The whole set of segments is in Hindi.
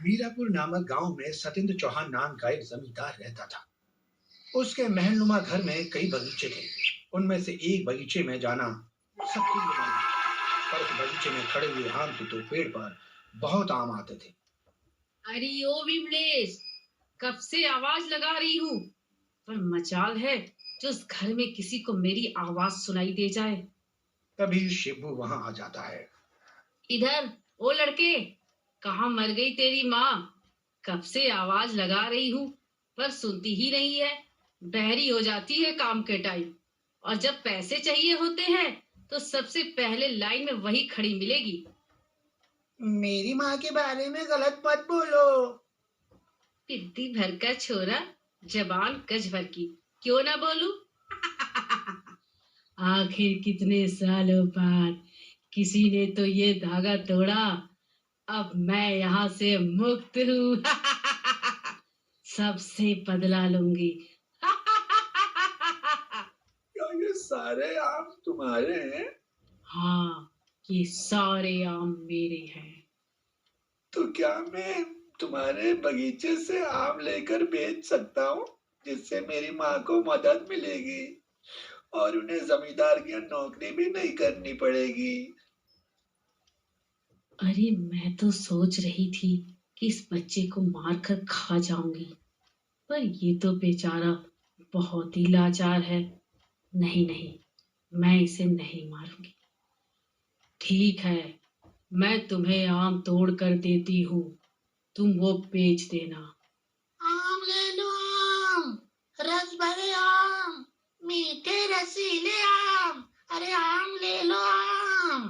मीरापुर नामक गांव में सत्येंद्र चौहान नाम का एक जमींदार रहता था। उसके महलनुमा घर में कई बगीचे थे। उनमें से एक बगीचे में जाना सबके लिए मना था। पर उस बगीचे में खड़े हुए आम के दो पेड़ पर बहुत आम आते थे। अरे ओ विमलेश, कब से आवाज लगा रही हूँ, पर मचाल है जो उस घर में किसी को मेरी आवाज सुनाई दे जाए। तभी शिबू वहां आ जाता है। इधर ओ लड़के, कहाँ मर गई तेरी माँ? कब से आवाज लगा रही हूँ पर सुनती ही नहीं है। बहरी हो जाती है काम के टाइम, और जब पैसे चाहिए होते हैं तो सबसे पहले लाइन में वही खड़ी मिलेगी। मेरी माँ के बारे में गलत मत बोलो। पिद्दी भर का छोरा, जबान गज भर की, क्यों ना बोलूं? आखिर कितने सालों बाद किसी ने तो ये धागा तोड़ा। अब मैं यहाँ से मुक्त हूँ। सबसे बदला लूंगी। क्या ये सारे आम तुम्हारे हैं? हाँ, ये सारे आम मेरे हैं। तो क्या मैं तुम्हारे बगीचे से आम लेकर बेच सकता हूँ, जिससे मेरी माँ को मदद मिलेगी और उन्हें जमींदार की नौकरी भी नहीं करनी पड़ेगी। अरे मैं तो सोच रही थी कि इस बच्चे को मार कर खा जाऊंगी, पर ये तो बेचारा बहुत ही लाचार है। नहीं नहीं, मैं इसे नहीं मारूंगी। ठीक है, मैं तुम्हें आम तोड़ कर देती हूँ, तुम वो बेच देना। आम ले लो आम, रस भरे आम, मीठे रसीले आम, अरे आम ले लो आम।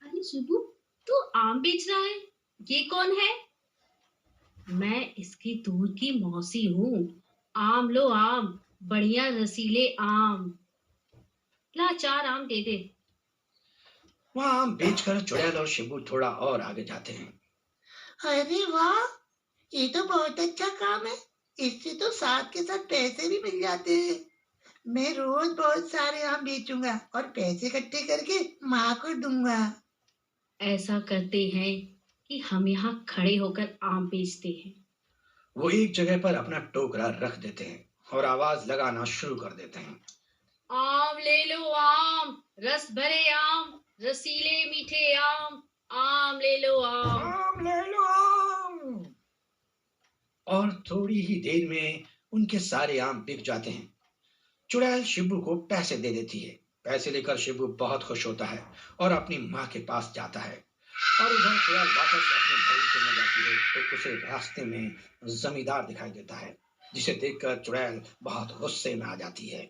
अरे शिबू, तू आम बेच रहा है? ये कौन है? मैं इसकी दूर की मौसी हूँ। आम लो आम, बढ़िया रसीले आम। ला 4 आम दे दे। वहाँ आम बेचकर चुड़ैल और शिबू थोड़ा और आगे जाते हैं। अरे वाह, ये तो बहुत अच्छा काम है। इससे तो साथ के साथ पैसे भी मिल जाते हैं। मैं रोज बहुत सारे आम बेचूंगा और पैसे इकट्ठे करके माँ को दूंगा। ऐसा करते हैं कि हम यहाँ खड़े होकर आम बेचते हैं। वो एक जगह पर अपना टोकरा रख देते हैं और आवाज लगाना शुरू कर देते हैं। आम ले लो आम, रस भरे आम, रसीले मीठे आम ले लो आम। आम ले लो आम। और थोड़ी ही देर में उनके सारे आम बिक जाते हैं। चुड़ैल शिबू को पैसे दे देती है। पैसे लेकर शिबू बहुत खुश होता है और अपनी माँ के पास जाता है। और उधर चुड़ैल वापस अपने बगीचे में जाती है तो उसे रास्ते में जमींदार दिखाई देता है, जिसे देखकर चुड़ैल बहुत गुस्से में आ जाती है।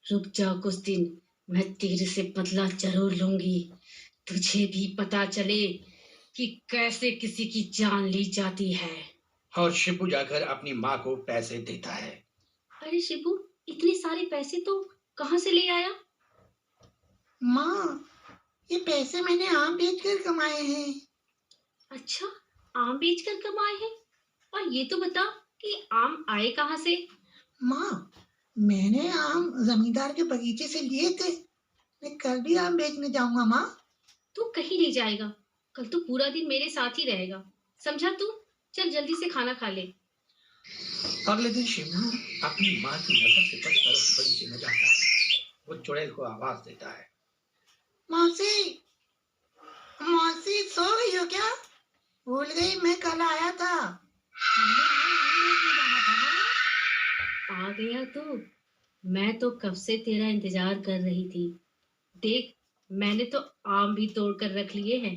रुक जा कुछ दिन, मैं तेरे से बदला जरूर लूंगी। तुझे भी पता चले कि कैसे किसी की जान ली जाती है। और शिबू जाकर अपनी माँ को पैसे देता है। अरे शिबू, इतने सारे पैसे तो कहाँ से ले आया? माँ, ये पैसे मैंने आम बेचकर कमाए हैं। अच्छा, आम बेचकर कमाए हैं? और ये तो बता कि आम आए कहाँ से? माँ, मैंने आम जमींदार के बगीचे से लिए थे। मैं कल भी आम बेचने जाऊंगा माँ। तू कहीं नहीं जाएगा, कल तो पूरा दिन मेरे साथ ही रहेगा, समझा तू? चल जल्दी से खाना खा ले। अगले दिन शिबू अपनी माँ की नजर से बचकर उस बगीचे में जाता है। वो चुड़ैल को आवाज देता है। मौसी, मौसी सो गई हो क्या? भूल गई मैं कल आया था। हमने आम बेचने जाना था ना। आ गया तू? मैं तो कब से तेरा इंतजार कर रही थी। देख, मैंने तो आम भी तोड़ कर रख लिए हैं।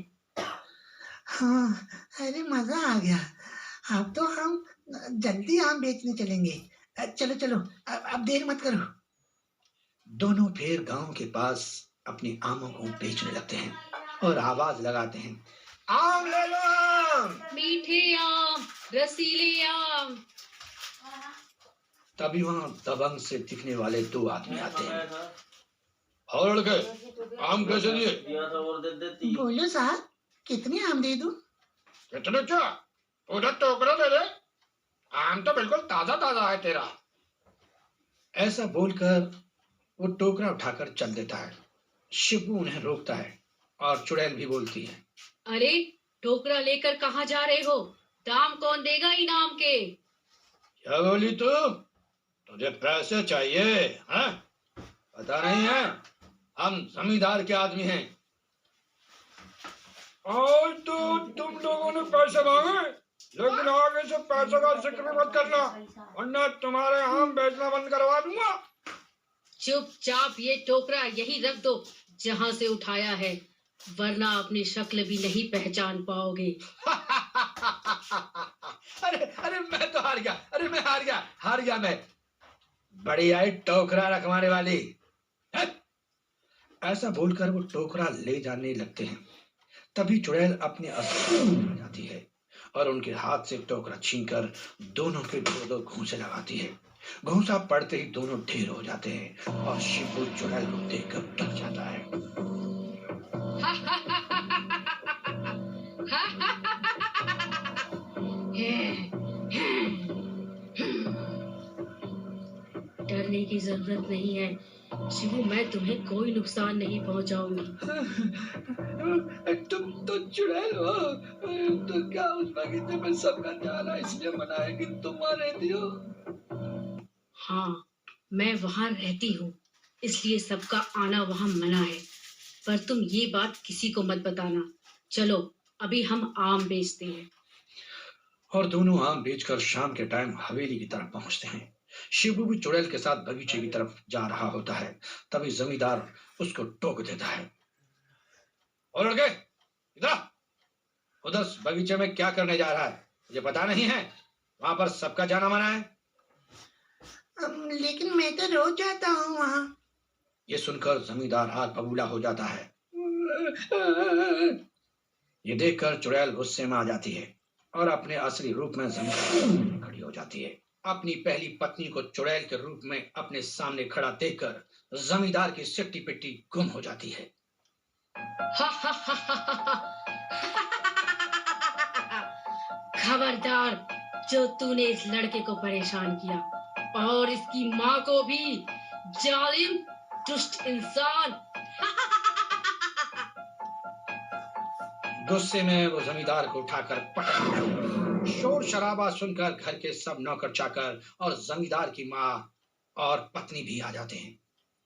हाँ, अरे मजा आ गया। अब तो हम जल्दी आम बेचने चलेंगे। चलो चलो, अब देर मत करो। दोनों फिर गांव के पास अपने आमों को बेचने लगते हैं और आवाज लगाते हैं, आम ले लो आम। मीठे आम, रसीले आम। तभी वहां दबंग से दिखने वाले दो आदमी आते हैं। और लड़के, आम कैसे दिए? बोलो साहब, कितने आम दे दूं? कितने क्या? उधर टोकरा दे दे। आम तो बिल्कुल ताजा ताजा है तेरा। ऐसा बोलकर वो टोकरा उठाकर चल देता है। शिबू उन्हें रोकता है और चुड़ैल भी बोलती है, अरे टोकरा लेकर कहाँ जा रहे हो? दाम कौन देगा इनाम के? क्या बोली तू? तुझे पैसे चाहिए? हाँ, पता नहीं है, हम जमींदार के आदमी हैं। आज तो तुम लोगों ने पैसे मांगे, लेकिन आगे से पैसों का जिक्र मत करना, वरना तुम्हारे आम बेचना बंद करवा दूंगा। चुपचाप ये टोकरा यही रख दो जहां से उठाया है, वरना अपनी शक्ल भी नहीं पहचान पाओगे। अरे अरे मैं तो हार गया, अरे मैं हार गया मैं। बड़ी आई टोकरा रखवाने वाली। हैं? ऐसा बोलकर वो टोकरा ले जाने लगते हैं। तभी चुड़ैल अपने अस्त्र में जाती है और उनके हाथ से टोकरा छीनकर दोनों के दो घूंसे लगाती है। घूंसा पड़ते ही दोनों ढेर हो जाते हैं और शिबू चुड़ैल को देखकर डर जाता है। डरने की जरूरत नहीं है शिबू, मैं तुम्हें कोई नुकसान नहीं पहुंचाऊंगी। तुम तो चुड़ैल हो, तो क्या उस बगीचे में सबका जाना इसलिए मना है कि तुम वहां रहती हो? हाँ, मैं वहां रहती हूँ, इसलिए सबका आना वहां मना है। पर तुम ये बात किसी को मत बताना। चलो अभी हम आम बेचते हैं। और दोनों आम बेचकर शाम के टाइम हवेली की तरफ पहुंचते हैं। शिबू भी चुड़ैल के साथ बगीचे की तरफ जा रहा होता है। तभी जमींदार उसको टोक देता है। और लड़के, इधर आ। उधर बगीचे में क्या करने जा रहा है मुझे पता नहीं है, वहां पर सबका जाना मना है। लेकिन मैं तो रोज जाता हूँ वहाँ। ये सुनकर जमींदार आग बबूला हो जाता है। ये देखकर चुड़ैल गुस्से में आ जाती है और अपने असली रूप में जमीन खड़ी हो जाती है। अपनी पहली पत्नी को चुड़ैल के रूप में अपने सामने खड़ा देखकर जमींदार की सिट्टी पिट्टी गुम हो जाती है। खबरदार, जो तूने इस लड़के को परेशान किया और इसकी माँ को भी, जालिम दुष्ट इंसान। गुस्से में वो जमींदार को उठाकर पटक। शोर शराबा सुनकर घर के सब नौकर चाकर और जमींदार की माँ और पत्नी भी आ जाते हैं।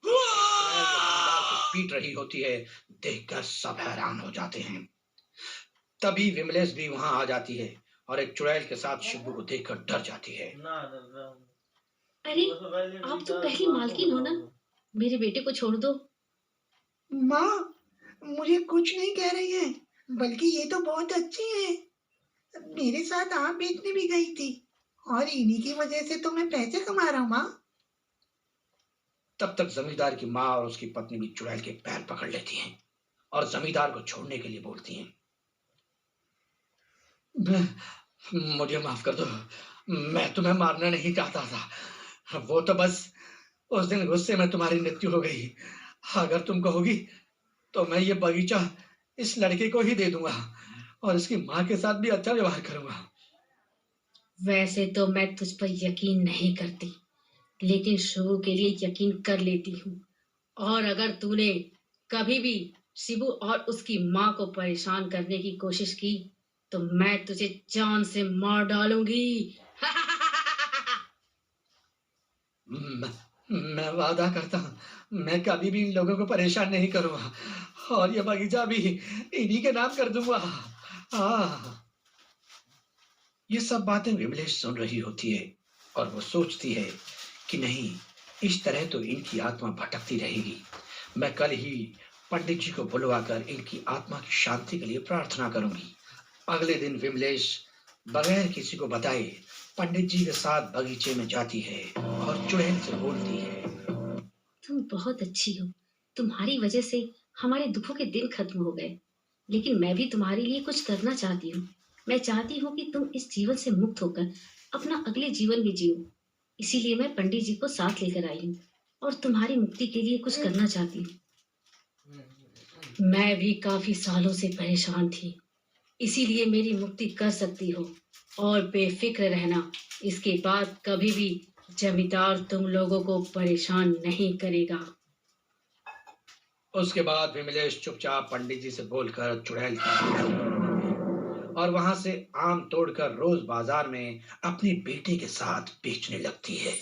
जमींदार को पीट रही होती है, देखकर सब हैरान हो जाते हैं। तभी विमलेश भी वहां आ जाती है और एक चुड़ैल के साथ शिबू को देखकर डर जाती है। अरे आप तो पहली मालकिन हो ना, मेरे बेटे को छोड़ दो। माँ, मुझे कुछ नहीं कह रही है, बल्कि ये तो बहुत अच्छी है। मेरे साथ आम बेचने भी गई थी और इन्हीं की वजह से तो मैं पैसे कमा रहा हूँ माँ। तब तक जमींदार की माँ और उसकी पत्नी भी चुड़ैल के पैर पकड़ लेती हैं और जमींदार को छोड़ने के लिए बोलती हैं। मुझे माफ कर दो, मैं तुम्हें मारना नहीं चाहता था। वो तो बस उस दिन गुस्से में तुम्हारी मृत्यु हो गई। अगर तुम कहोगी तो मैं ये बगीचा इस लड़के को ही दे दूंगा और इसकी माँ के साथ भी अच्छा व्यवहार करूंगा। वैसे तो मैं तुझ पर यकीन नहीं करती, लेकिन शिबू के लिए यकीन कर लेती हूँ। और अगर तूने कभी भी शिबू और उसकी माँ को परेशान करने की कोशिश की तो मैं तुझे जान से मार डालूंगी। मैं वादा करता हूँ, मैं कभी भी इन लोगों को परेशान नहीं करूंगा और ये बगीचा भी इन्हीं के नाम कर दूंगा। हाँ। ये सब बातें विमलेश सुन रही होती है और वो सोचती है कि नहीं, इस तरह तो इनकी आत्मा भटकती रहेगी। मैं कल ही पंडित जी को बुलवाकर इनकी आत्मा की शांति के लिए प्रार्थना करूंगी। अगले दिन विमलेश बगैर किसी को बताए पंडित जी के साथ बगीचे में जाती है और चुड़ैल से बोलती है। तुम बहुत अच्छी हो, तुम्हारी वजह से हमारे दुखों के दिन खत्म हो गए, लेकिन मैं भी तुम्हारे लिए कुछ करना चाहती हूँ। मैं चाहती हूँ कि तुम इस जीवन से मुक्त होकर अपना अगले जीवन भी जियो। इसीलिए मैं पंडित जी को साथ लेकर आई हूँ और तुम्हारी मुक्ति के लिए कुछ करना चाहती हूँ। मैं भी काफी सालों से परेशान थी, इसीलिए मेरी मुक्ति कर सकती हो और बेफिक्र रहना, इसके बाद कभी भी जमींदार तुम लोगों को परेशान नहीं करेगा। उसके बाद विमलेश चुपचाप पंडित जी से बोलकर चुड़ैल और वहां से आम तोड़कर रोज बाजार में अपने बेटे के साथ बेचने लगती है।